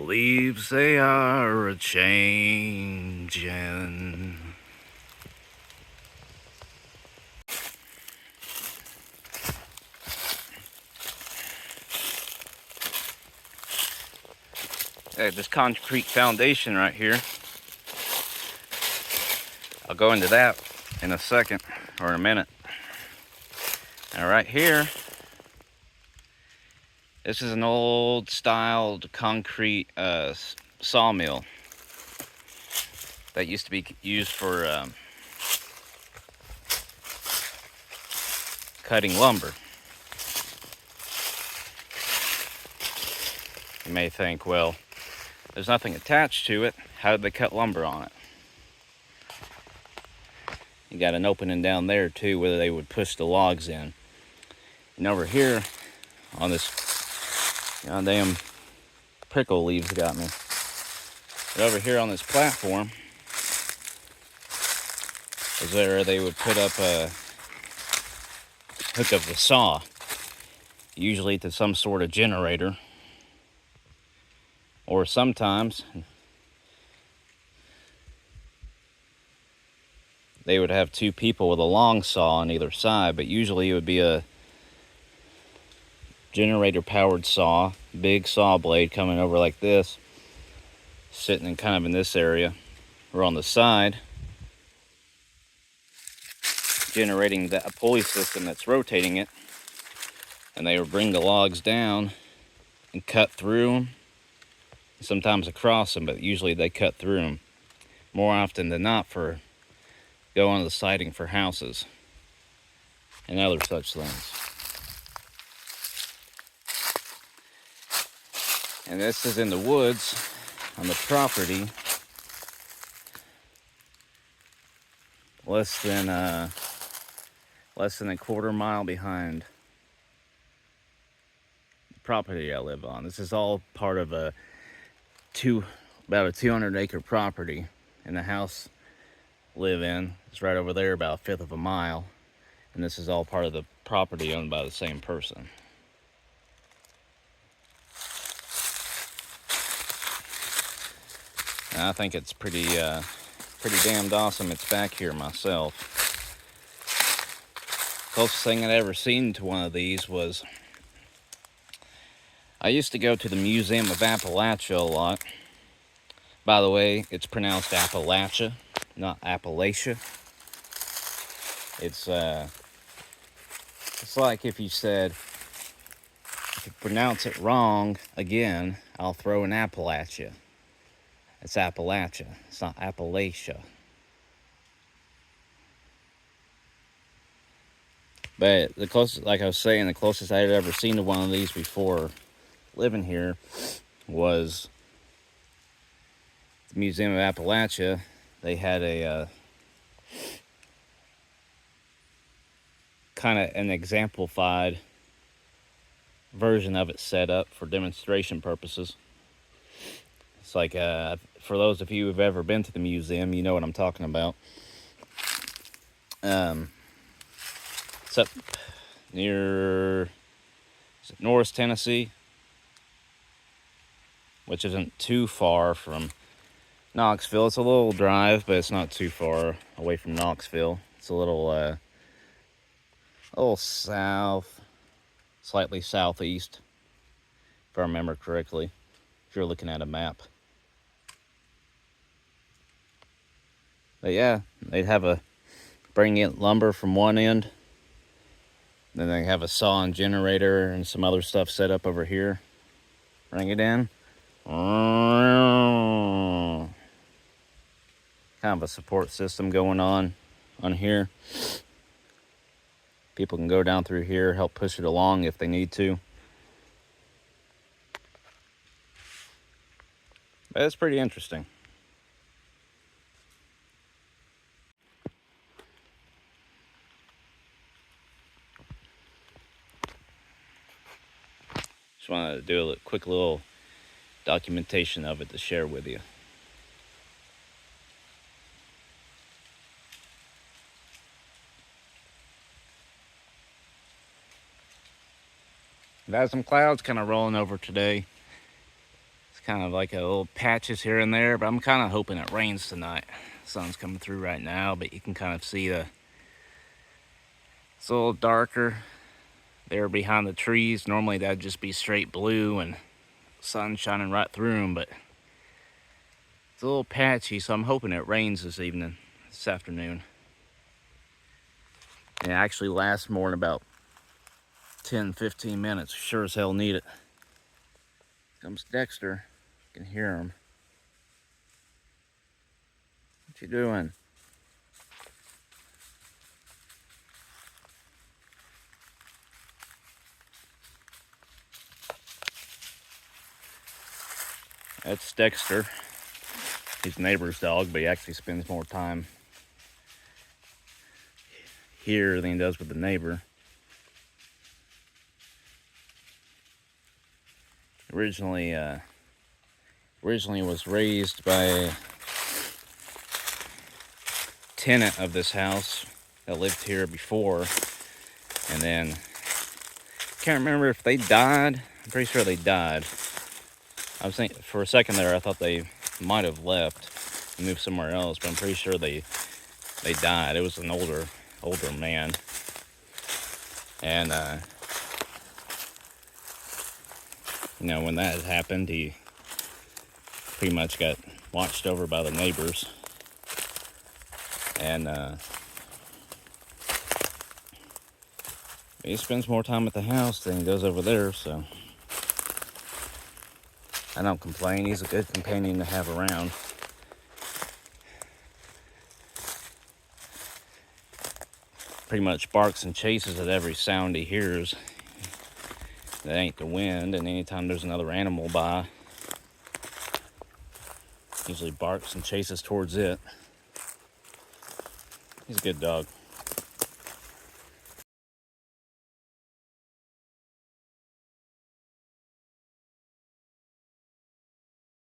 leaves they are a-changin'. Hey, this concrete foundation right here, I'll go into that in a second, or in a minute. Now right here, this is an old styled concrete sawmill that used to be used for cutting lumber. You may think, well, there's nothing attached to it. How did they cut lumber on it? You got an opening down there too where they would push the logs in. And over here on this damn prickle leaves got me. But over here on this platform is where they would put up a hook of the saw, usually to some sort of generator, or sometimes they would have two people with a long saw on either side, but usually it would be a generator powered saw, big saw blade coming over like this, sitting in kind of in this area, or on the side, generating a pulley system that's rotating it, and they would bring the logs down and cut through them, sometimes across them, but usually they cut through them more often than not for go onto the siding for houses and other such things. And this is in the woods on the property, less than a quarter mile behind the property I live on. This is all part of about a 200-acre property, and the house I live in is right over there, about a fifth of a mile, and this is all part of the property owned by the same person. And I think it's pretty damned awesome it's back here myself. Closest thing I'd ever seen to one of these was, I used to go to the Museum of Appalachia a lot. By the way, it's pronounced Appalachia, not Appalachia. It's like if you said, if you pronounce it wrong again, I'll throw an Appalachia. It's Appalachia. It's not Appalachia. But the closest, like I was saying, the closest I had ever seen to one of these before living here was the Museum of Appalachia. They had a kind of an exemplified version of it set up for demonstration purposes. It's like, for those of you who've ever been to the museum, you know what I'm talking about. It's up near Norris, Tennessee, which isn't too far from Knoxville. It's a little drive, but it's not too far away from Knoxville. It's a little south, slightly southeast, if I remember correctly, if you're looking at a map. But yeah, they'd bring in lumber from one end, then they have a saw and generator and some other stuff set up over here. Bring it in. Kind of a support system going on here. People can go down through here, help push it along if they need to. But it's pretty interesting. Just wanted to do a quick little documentation of it to share with you. I've had some clouds kind of rolling over today. It's kind of like a little patches here and there, but I'm kind of hoping it rains tonight. Sun's coming through right now, but you can kind of see it's a little darker there behind the trees. Normally that'd just be straight blue and sun shining right through them, but it's a little patchy, so I'm hoping it rains this afternoon. And it actually lasts more than about 10-15 minutes. Sure as hell need it. Comes Dexter. You can hear him. What you doing? That's Dexter. He's neighbor's dog, but he actually spends more time here than he does with the neighbor. Originally was raised by a tenant of this house that lived here before, and then can't remember if they died. I'm pretty sure they died. I was thinking for a second there, I thought they might have left and moved somewhere else, but I'm pretty sure they died. It was an older man, and when that had happened, he pretty much got watched over by the neighbors, and he spends more time at the house than he does over there, so I don't complain. He's a good companion to have around. Pretty much barks and chases at every sound he hears. That ain't the wind, and anytime there's another animal by, usually barks and chases towards it. He's a good dog.